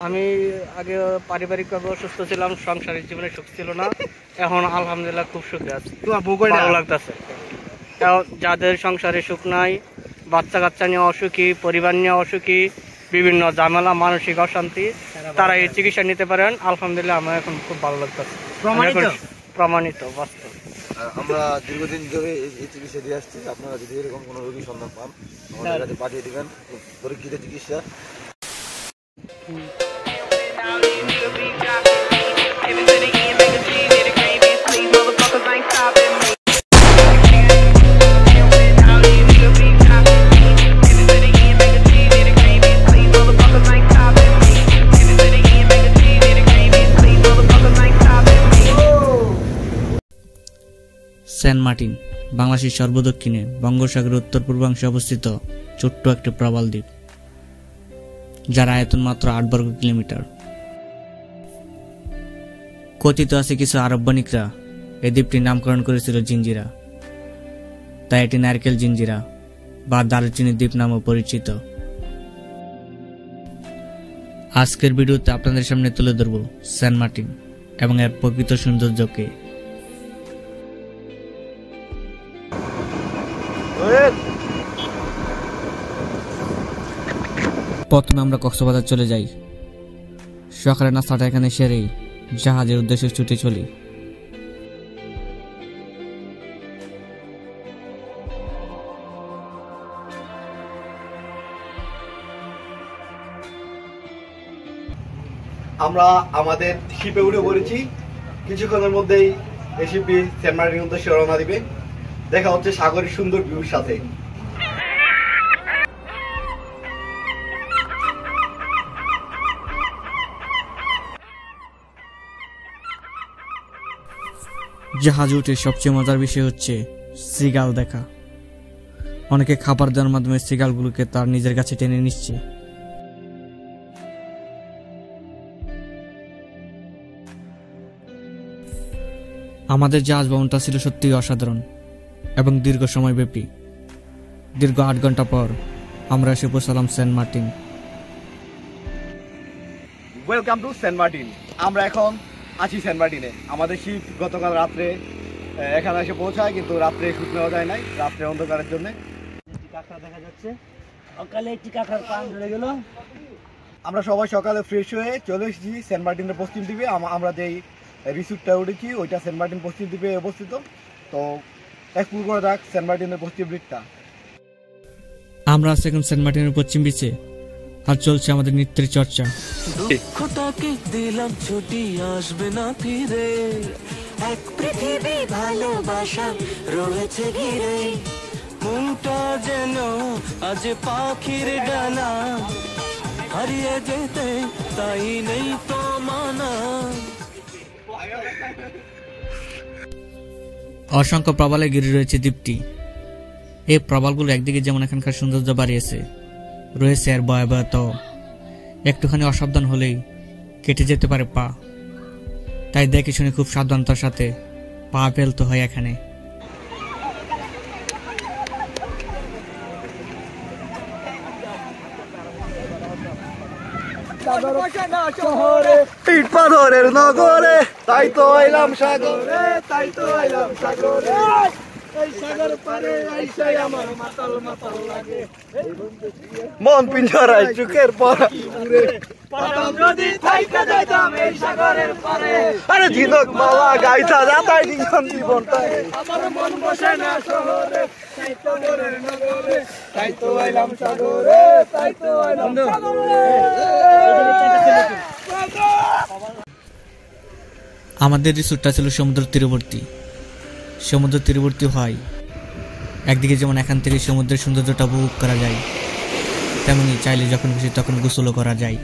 আমি আগে পারিবারিকভাবে অসুস্থ ছিলাম, সাংসারিক জীবনে সুখ ছিল না। এখন আলহামদুলিল্লাহ খুব সুখে আছি, ভালো লাগতেছে। যাদের সংসারে সুখ নাই, বাচ্চা কাচ্চা নিয়ে অসুখী, পরিবার নিয়ে অসুখী, বিভিন্ন ঝামেলা, মানসিক অশান্তি, তারা এই চিকিৎসা নিতে পারেন। আলহামদুলিল্লাহ আমার এখন খুব ভালো লাগতেছে, প্রমাণিত বাস্তব। আমরা দীর্ঘদিন ধরে এই চিকিৎসা দিয়ে আসছি। আপনারা যদি এরকম কোনো রোগীর সন্ধান পান আমাদের কাছে পাঠিয়ে দেবেন। পরীক্ষিত চিকিৎসা। সেন্ট মার্টিন বাংলাদেশের সর্বদক্ষিণে বঙ্গোপসাগরের উত্তর পূর্বাংশে অবস্থিত ছোট্ট একটি প্রবাল দ্বীপ, যার আয়তন মাত্র ৮ বর্গ কিলোমিটার। কথিত আছে কিছু আরব বণিকরা এই দ্বীপটির নামকরণ করেছিল জিঞ্জিরা, তাই এটি নারকেল জিঞ্জিরা বা দারুচিনি দ্বীপ নামেও পরিচিত। আজকের ভিডিওতে আপনাদের সামনে তুলে ধরব সেন্ট মার্টিন এবং এর প্রকৃত সৌন্দর্যকে। প্রথমে আমরা কক্সবাজার চলে যাই। সকালে নাস্তাটা এখানে সেরেই জাহাজের উদ্দেশ্যে ছুটে চলি। আমরা আমাদের শিপে উঠে পড়েছি। কিছুক্ষণের মধ্যেই এই শিপটি সেন্ট মার্টিনের উদ্দেশ্যে রওনা দিবে। দেখা হচ্ছে সাগরের সুন্দর ভিউর সাথে। জাহাজ উঠে সবচেয়ে মজার বিষয় হচ্ছে সিগাল দেখা। অনেকে খাবার দেওয়ার মাধ্যমে সিগালগুলোকে তার নিজের কাছে টেনে নিচ্ছে। আমাদের জাহাজ ভ্রমণটা ছিল সত্যিই অসাধারণ এবং দীর্ঘ সময় ব্যাপী। দীর্ঘ ৮ ঘন্টা পর আমরা এসে পৌঁছালাম Saint Martin. Welcome to Saint Martin. আমরা এখন আছি সেন্ট মার্টিনে। আমাদের শিপ গতকাল রাত্রে এখানে এসে পৌঁছায়, কিন্তু রাত্রে শুট নেওয়া যায় নাই, রাত্রে অন্ধকারের জন্য। কাঁকড়া দেখা যাচ্ছে, সকালে একটি কাঁকড়ার পান ধরে গেল। আমরা সবাই সকালে ফ্রেশ হয়ে চলে এসেছি সেন্ট মার্টিনের পশ্চিম দ্বীপে। আমরা যেই রিসোর্টটা উঠেছি ওইটা সেন্ট মার্টিন পশ্চিম দ্বীপে অবস্থিত। তো এক্সপ্লোর করা যাক সেন্ট মার্টিনের পশ্চিম দিকটা। আমরা আছি এখন সেন্ট মার্টিনের পশ্চিম বিচে, আর চলছে আমাদের নৃত্যের চর্চা। দুঃখটাকে দিলাম ছুটি, আসবে না ফিরে। এক পৃথিবী ভালোবাসা রয়েছে ঘিরে। মনটা যেন আজ পাখির ডানা, হারিয়ে যেতে তাই নেই তো মানা। অসংখ্য প্রবালে ঘিরে রয়েছে দ্বীপটি। এই প্রবালগুলো একদিকে যেমন এখানকার সৌন্দর্য বাড়িয়েছে, রয়েছে আর ভয়াবহতাও। একটুখানি অসাবধান হলেই কেটে যেতে পারে পা, তাই দেখে শুনে খুব সাবধানতার সাথে পা ফেলতে হয় এখানে। ইট পাথরের নগরে, তাই তো আইলাম সাগরে, তাই তো আইলাম সাগরে। মন পিঞ্জরায় চুকের পরা, আরে ঝিনক মালা গাইতা যাতাই জীবন জীবনটাই। আমার মন বসে না শহরে, তাই তো নগরে, তাই তো আইলাম সাগরে, তাই তো আইলাম সাগরে। আমাদের রিসোর্টটা ছিল সমুদ্র তীরবর্তী। সমুদ্র তীরবর্তী হয় একদিকে যেমন এখান থেকে সমুদ্রের সৌন্দর্যটা উপভোগ করা যায়, তেমনি চাইলে যখন খুশি তখন গোসলও করা যায়।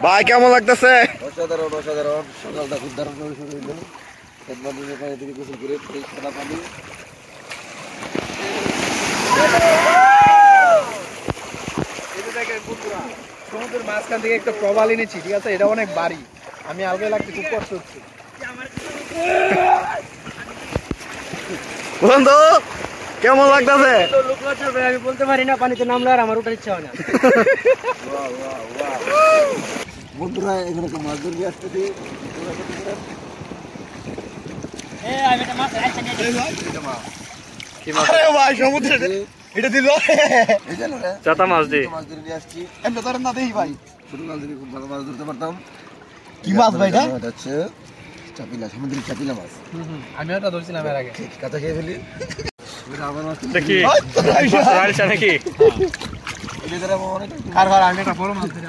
ভাই কেমন লাগতেছে? অসাধারণ অসাধারণ। সকালটা খুব দারুণ করে শুরু হইল। থেকে গোসল করে সাদা পানি। সমুদ্রের মাঝখান থেকে একটা প্রবাল এনেছি, ঠিক আছে? এটা অনেক বাড়ি, আমি আলগে লাগতে খুব কষ্ট হচ্ছে। বন্ধু কেমন লাগতেছে? আমি বলতে পারি না, পানিতে নামলে আর আমার ওঠার ইচ্ছা হয় না। বন্ধুরা এখানে তো মাছ ধরে আসতেছি। ভাই সমুদ্রে এটা দিল চাতা মাছ দি মাছ ধরে নিয়ে আসছি। এমনি ধরেন না দেখি ভাই, ছোট মাছ ধরে খুব ভালো মাছ ধরতে পারতাম। কি মাছ ভাই এটা? এটা হচ্ছে চাপিলা, সামুদ্রিক চাপিলা মাছ। আমি ওটা ধরছিলাম এর আগে, কাঁচা খেয়ে ফেলি। দেখি নাকি আমি একটা বড় মাছ ধরে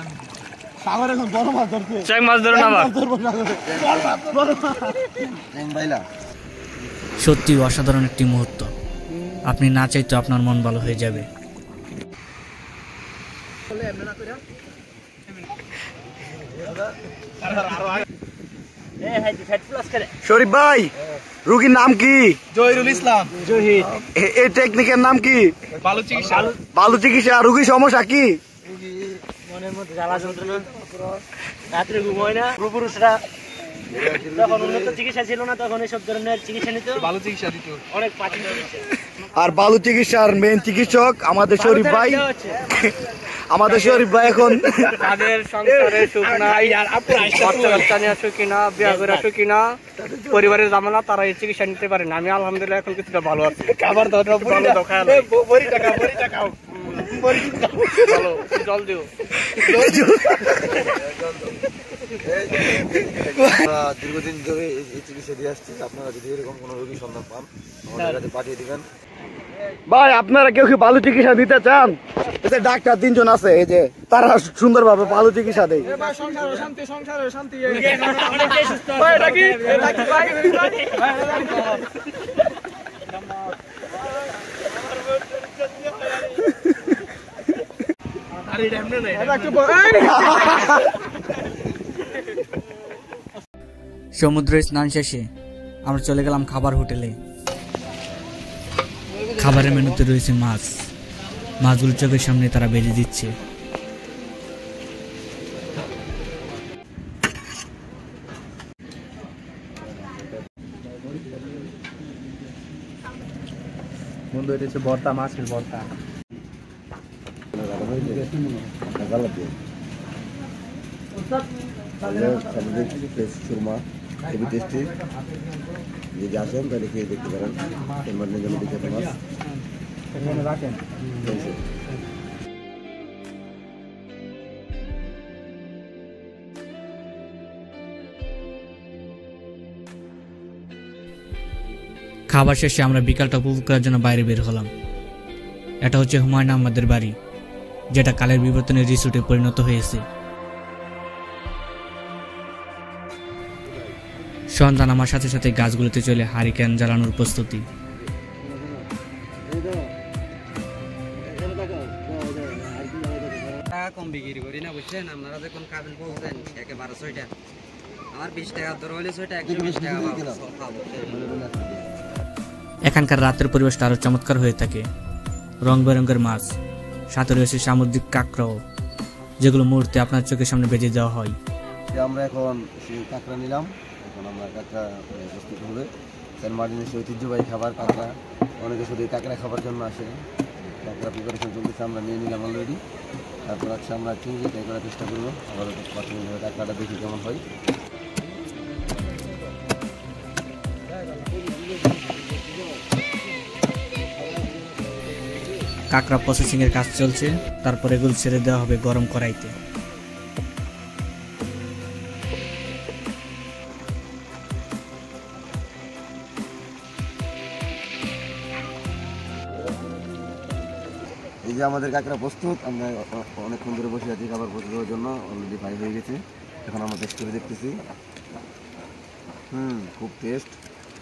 সাগর এখন বড় মাছ ধরছে। চাই মাছ ধরো না সত্যি অসাধারণ একটি মুহূর্ত। আপনি না চাইতো আপনার মন ভালো হয়ে যাবে। শরীফ ভাই, রুগীর নাম কি? জহিরুল ইসলাম। জহির। এই টেকনিকের নাম কি? বালু চিকিৎসা। বালু চিকিৎসা। রুগীর সমস্যা কি? মনের মধ্যে জ্বালা যন্ত্রণা, রাত্রে ঘুম হয় না। পূর্বপুরুষরা যখন উন্নত চিকিৎসা ছিল না তখন এইসব ধরনের চিকিৎসা নিত, বালু চিকিৎসা দিত, অনেক প্রাচীন চিকিৎসা। আর বালু চিকিৎসার মেইন চিকিৎসক আমাদের শরীফ ভাই। আমাদের শরীফ ভাই এখন তাদের সংসারে সুখ নাই, বাচ্চা কাচ্চা নিয়ে আসো কিনা, বিয়ে করে আসো কিনা, পরিবারের জামানা, তারা এই চিকিৎসা নিতে পারে না। আমি আলহামদুলিল্লাহ এখন কিছুটা ভালো আছি। খাবার দাও, ভালো দাও, খায় জল দিও। দীর্ঘদিন ধরে এই চিকিৎসা দিয়ে আসছি। আপনারা যদি এরকম কোনো রোগীর সন্ধান পান আমাদের কাছে পাঠিয়ে দিবেন। ভাই আপনারা কেউ কি বালু চিকিৎসা দিতে চান? এতে ডাক্তার 3 জন আছে, এই যে তারা সুন্দরভাবে বালু চিকিৎসা দেয়। সমুদ্রে স্নান শেষে আমরা চলে গেলাম খাবার হোটেলে। খাবারের মেনুতে রয়েছে মাছ। মাছগুলো চোখের সামনে তারা বেজে দিচ্ছে। বন্ধু এটা হচ্ছে ভর্তা, মাছের ভর্তা। সুরমা খুবই টেস্টি। যদি আসেন তাহলে খেয়ে দেখতে পারেন। রাখেন খাবার শেষে আমরা বিকালটা উপভোগ করার জন্য বাইরে বের হলাম। এটা হচ্ছে হুমায়ুন আহমেদের বাড়ি, যেটা কালের বিবর্তনে রিসোর্টে পরিণত হয়েছে। সন্ধ্যা নামার সাথে সাথে গাছগুলোতে চলে হারিকেন জ্বালানোর প্রস্তুতি। কম বিক্রি করি না, বুঝছেন? আপনারা যখন খাবেন বলছেন একে 1200 টাকা, আমার 20 টাকা ধরে হইলে 6 টাকা 120 টাকা পাবো। এখানকার রাতের পরিবেশটা আরো চমৎকার হয়ে থাকে। রং বেরঙের মাছ, সাথে রয়েছে সামুদ্রিক কাঁকড়াও, যেগুলো মুহূর্তে আপনার চোখের সামনে বেজে দেওয়া হয়। আমরা এখন সেই কাঁকড়া নিলাম। এখন আমরা কাঁকড়া প্রস্তুত হবে। সেন্ট মার্টিনের সেই ঐতিহ্যবাহী খাবার কাঁকড়া। অনেকে শুধু কাঁকড়া খাবার জন্য আসে। কাঁকড়া প্রিপারেশন চলতেছে, আমরা নিয়ে নিলাম অলরেডি। তারপর হচ্ছে আমরা চিংড়ি ট্রাই করার চেষ্টা করবো। আবার প্রাথমিকভাবে কাঁকড়াটা দেখি কেমন হয়। কাঁকড়া প্রসেসিং এর কাজ চলছে, তারপর এগুলো ছেড়ে দেওয়া হবে গরম কড়াইতে। এই যে আমাদের কাঁকড়া প্রস্তুত। আমরা অনেকক্ষণ ধরে বসে আছি খাবার প্রস্তুত হওয়ার জন্য। অলরেডি ফ্রাই হয়ে গেছে। এখন আমরা টেস্ট করে দেখতেছি। খুব টেস্ট।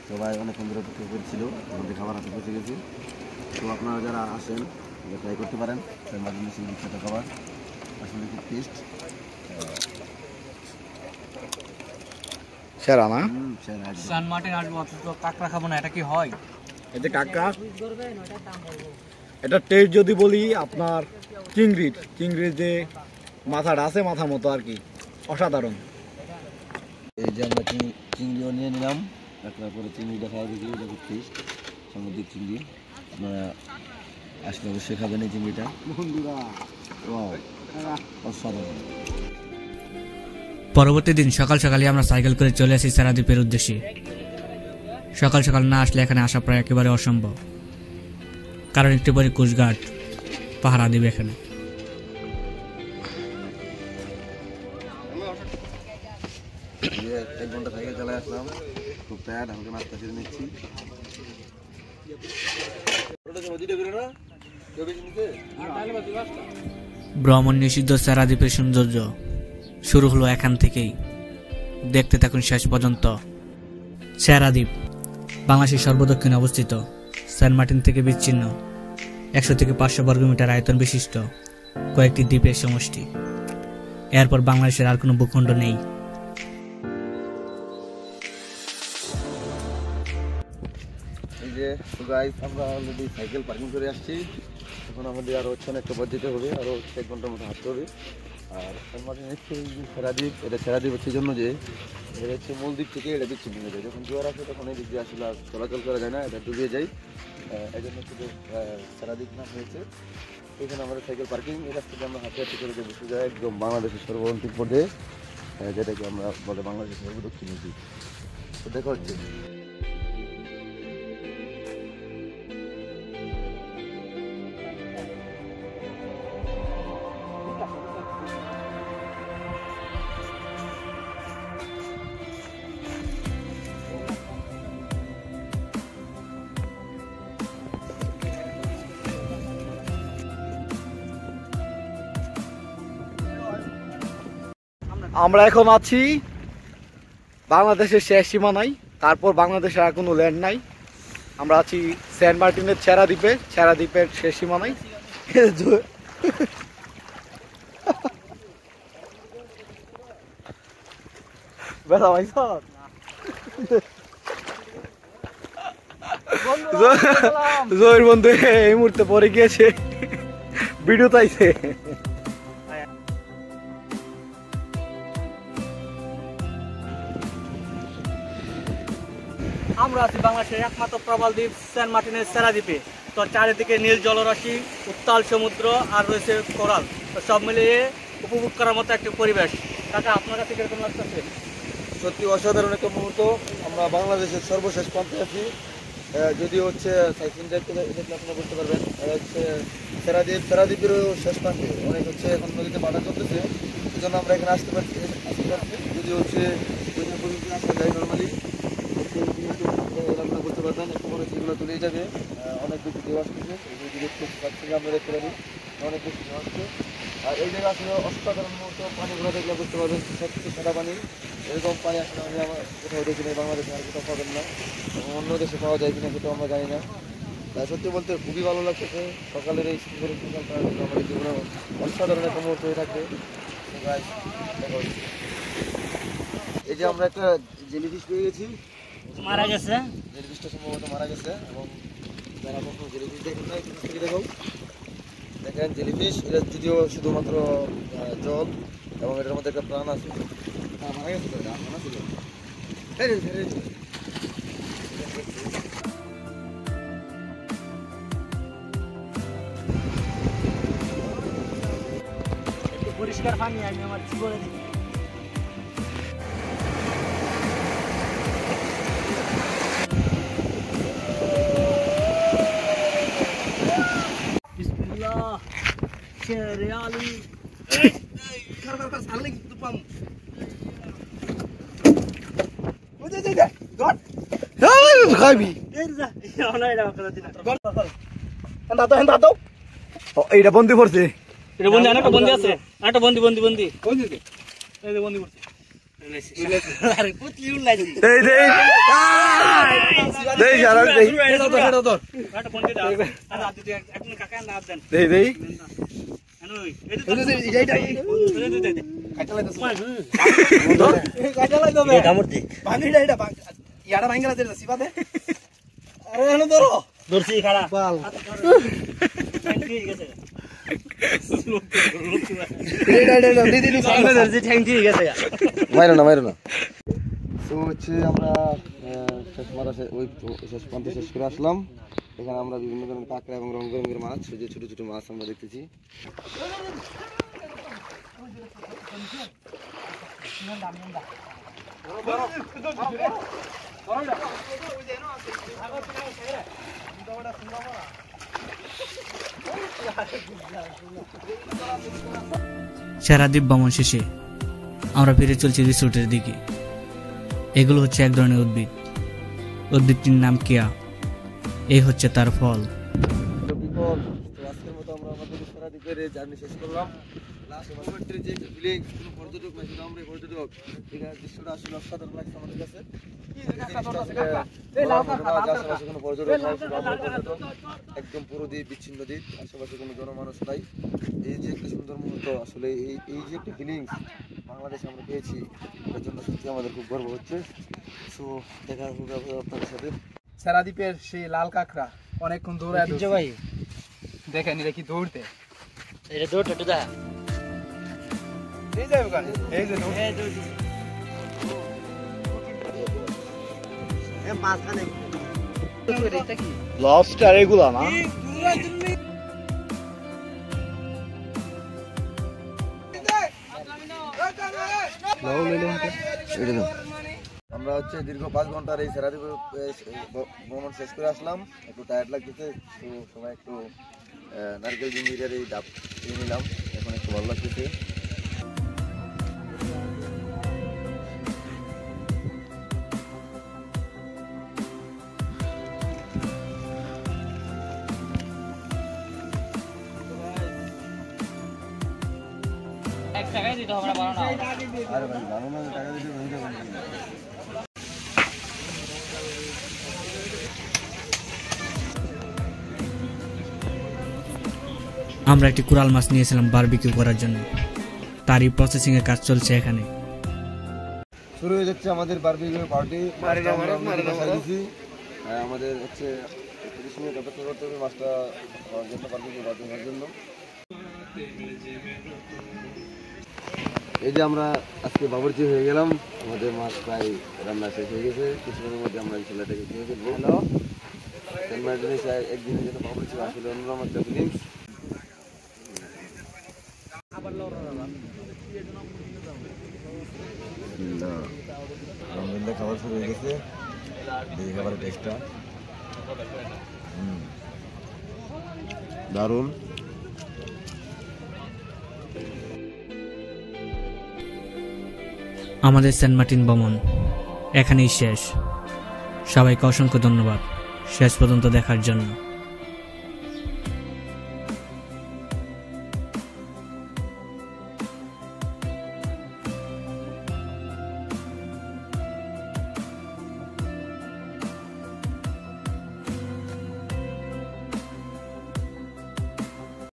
সবাই অনেকক্ষণ ধরে অপেক্ষা করছিল, আমাদের খাবার হাতে পৌঁছে গেছে। তো আপনারা যারা আসেন ট্রাই করতে পারেন। মাঝে সেই বিখ্যাত খাবার আসলে খুব টেস্ট। সেরা না? সেন্ট মার্টিন আসবো অথচ কাঁকড়া খাবো না, এটা কি হয়? এতে কাঁকড়া এটা টেস্ট যদি বলি আপনার চিংড়ির যে মাথাটা আছে, মাথা মতো আর কি, অসাধারণ। এই যে আমরা চিংড়িও নিয়ে নিলাম। তারপরে চিংড়িটা খাওয়া দেখি, এটা খুব টেস্ট। সামুদ্রিক চিংড়ি, আপনারা আসলে অবশ্যই খাবেন এই চিংড়িটা বন্ধুরা, অসাধারণ। পরবর্তী দিন সকাল সকালই আমরা সাইকেল করে চলে আসি সেরাদ্বীপের উদ্দেশ্যে। সকাল সকাল না আসলে এখানে আসা প্রায় একেবারে অসম্ভব, কারণ একটু পরে কোস্টগার্ড পাহারা দিবে এখানে। এক ঘন্টা সাইকেল চালায় আসলাম, খুব টায়ার্ড, আমাকে নাস্তা করে নিচ্ছি। ভ্রমণ নিষিদ্ধ সেরাদ্বীপের সৌন্দর্য শুরু হলো এখান থেকেই, দেখতে থাকুন শেষ পর্যন্ত। সেরাদ্বীপ বাংলাদেশের সর্বদক্ষিণে অবস্থিত, সেন্ট মার্টিন থেকে বিচ্ছিন্ন 100 থেকে 500 বর্গমিটার আয়তন বিশিষ্ট কয়েকটি দ্বীপের সমষ্টি। এরপর বাংলাদেশের আর কোনো ভূখণ্ড নেই। এই যে গাইস, আমরা অলরেডি সাইকেল পার্কিং করে আসছি। এখন আমাদের আরো অনেকটা পথ যেতে হবে, আরো 1 ঘন্টার মতো হাঁটতে হবে। আর সেন্ট মার্টিন হচ্ছে সেরাদ্বীপ, এটা সেরাদ্বীপ হচ্ছে জন্য যে এটা হচ্ছে মূল দ্বীপ থেকে এটা বিচ্ছিন্ন হয়ে যায়। যখন জোয়ার আসে তখন এই দিক দিয়ে আসলে আর চলাচল করা যায় না, এটা ডুবিয়ে যায়। এই জন্য শুধু সেরাদ্বীপ নাম হয়েছে। এখানে আমাদের সাইকেল পার্কিং, এই রাস্তা থেকে আমরা হাঁটতে হাঁটতে করে বসে যাই একদম বাংলাদেশের সর্বন্তিক পর্যায়ে, যেটাকে আমরা বলে বাংলাদেশের সর্বদক্ষিণ দ্বীপ। তো দেখা হচ্ছে। আমরা এখন আছি বাংলাদেশের শেষ সীমানায়, তারপর বাংলাদেশের আর কোনো ল্যান্ড নাই। আমরা আছি সেন্ট মার্টিনের সেরাদ্বীপে, সেরাদ্বীপের শেষ সীমানায়। জয়ের বন্ধু এই মুহূর্তে পরে গিয়েছে, ভিডিও তাইছে। আমরা আছি বাংলাদেশের একমাত্র প্রবাল দ্বীপ সেন্ট মার্টিনের সেরাদ্বীপে। তো চারিদিকে নীল জলরাশি, উত্তাল সমুদ্র আর রয়েছে কোরাল, তো সব মিলিয়ে উপভোগ করার মতো একটা পরিবেশ। কাকা, আপনার কাছে কিরকম লাগতেছে? সত্যি অসাধারণ একটা মুহূর্ত। আমরা বাংলাদেশের সর্বশেষ প্রান্তে আছি, যদিও হচ্ছে সাইক্লিং ড্রাইভ করে দেখলে আপনারা বুঝতে পারবেন। হচ্ছে সেরাদ্বীপেরও শেষ প্রান্তে অনেক হচ্ছে এখন নদীতে বাধা চলতেছে, এই জন্য আমরা এখানে আসতে পারছি। যদিও হচ্ছে আসা যায় নর্মালি, আপনারা বুঝতে পারবেন একটু পরে সেগুলো তুলেই যাবে। অনেক বেশি ঢেউ আসতেছে, দেখতে পাচ্ছি আমরা দেখতে পারি অনেক বেশি ঢেউ আসছে। আর এই জায়গা আসলে অসাধারণ মুহূর্ত। পানিগুলো দেখলে বুঝতে পারবেন সবকিছু সাদা পানি, এরকম পানি আসলে আমি আমার কোথাও দেখিনি, বাংলাদেশে আর কোথাও পাবেন না, অন্য দেশে পাওয়া যায় কিনা সেটাও আমরা জানি না। তাই সত্যি বলতে খুবই ভালো লাগতেছে। সকালের এই সুন্দর সকালটা আমাদের জীবনে অসাধারণ একটা মুহূর্ত হয়ে থাকবে। এই যে আমরা একটা জেলিফিশ পেয়ে গেছি, মারা গেছে, জেলিফিশটা সম্ভবত মারা গেছে। এবং যারা কখনো জেলিফিশ দেখেন না, থেকে দেখো, দেখেন জেলিফিশ, এটা যদিও শুধুমাত্র জল এবং এটার মধ্যে একটা প্রাণ আছে। মারা গেছে তো, মারা ছিল। পরিষ্কার পানি আমি আমার জীবনে দেখি। বিসমিল্লাহ, শেরে আলী। এইটা বন্দি করছে, এটা বন্দি, আরেকটা বন্দি আছে, আরেকটা বন্দি বন্দি বন্দি এই যে বন্দি করছে। আরে পুতলি উল্লাই দিই, দেই দেই দেই যারা দেই, এটা ধর আরেকটা বন্দি দাও। আর আদি তুই এখন কাকা না দেন, দেই দেই আনোই এইটা কাটা লাইতো ধর, কাটা লাইতো বে কামড় দে, ভাঙিটা এটা ইয়াটা ভাঙিলা দে সিবাতে। আরে এনো ধরো, দর্শি খাড়া পাল ঠিক গেছে, মাইরো না। তো হচ্ছে আমরা শেষ প্রান্তে শেষ করে আসলাম। এখানে আমরা বিভিন্ন ধরনের কাঁকড়া এবং রং বেরঙের মাছ, যে ছোট ছোট মাছ আমরা দেখতেছি। সেরা দ্বীপ ভ্রমণ শেষে আমরা ফিরে চলছি রিসোর্টের দিকে। এগুলো হচ্ছে এক ধরনের উদ্ভিদ, উদ্ভিদটির নাম কেয়া। এই হচ্ছে তার ফল। আজকের মতো আমরা আমাদের সেরা দ্বীপের জার্নি শেষ করলাম। যে ফিলিংস, কোনো পর্যটক নাই, শুধু আমরা পর্যটক। এখানে দৃশ্যটা আসলে অসাধারণ লাগছে আমাদের কাছে। আশেপাশে কোনো পর্যটক নাই, শুধু আমরা পর্যটক। একদম পুরো দ্বীপ, বিচ্ছিন্ন দ্বীপ, আশেপাশে কোনো জনমানুষ নাই। এই যে একটা সুন্দর মুহূর্ত, আসলে এই যে একটা ফিলিংস বাংলাদেশে আমরা পেয়েছি, এর জন্য সত্যি আমাদের খুব গর্ব হচ্ছে। সো দেখা হবে আপনাদের সাথে। সেরা দ্বীপের সেই লাল কাঁকড়া অনেকক্ষণ দৌড়ায় ভাই, দেখেন এটা কি দৌড়তে, এটা দৌড় একটু দেখা। এই যে ওখানে, এই যে দৌড়, মাঝখানে লবস্টার এগুলা না। আমরা হচ্ছে দীর্ঘ 5 ঘন্টার এই সেরা দ্বীপে ভ্রমণ শেষ করে আসলাম। একটু টায়ার্ড লাগতেছে, তো সবাই একটু নারকেল জিঞ্জিরের এই ডাব খেয়ে নিলাম, এখন একটু ভালো লাগতেছে। আরে ভাই ভালো না, টাকা দিতে ভেঙে যাবেন। আমরা একটি কোরাল মাছ নিয়েছিলাম বারবিকিউ করার জন্য, তারই প্রসেসিং এর কাজ চলছে এখানে। শুরু হয়ে যাচ্ছে আমাদের বারবিকিউ পার্টি। আমাদের হচ্ছে 30 মিনিট অপেক্ষা করতে হবে মাছটা হওয়ার জন্য, বারবিকিউ হওয়ার জন্য। এই যে আমরা আজকে বাবুর্চি হয়ে গেলাম, আমাদের মাছ প্রায় রান্না শেষ হয়ে গেছে। কিছুক্ষণের মধ্যে আমরা এই ছেলেটাকে খেয়ে ফেলবো। সেন্ট মার্টিনে একদিনের জন্য বাবুর্চি আসলে অন্যরকম একটা ফিলিংস। আলহামদুলিল্লাহ খাবার শুরু হয়ে গেছে, দেখি খাবারের টেস্টটা দারুণ। আমাদের সেন্ট মার্টিন ভ্রমণ এখানেই শেষ। সবাইকে অসংখ্য ধন্যবাদ শেষ পর্যন্ত দেখার জন্য।